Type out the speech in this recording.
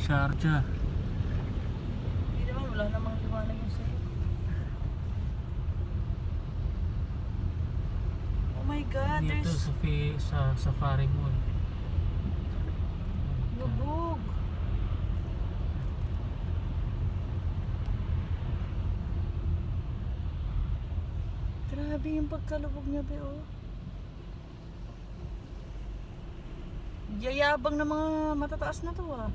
Sharjah. Hindi naman, wala namang liwanag yung sa'yo. Oh my God, Dito there's sa Safari Mall. lubog. Grabe yung pagkalubog niya, be, oh. Yayabang ng mga matataas na to, ah.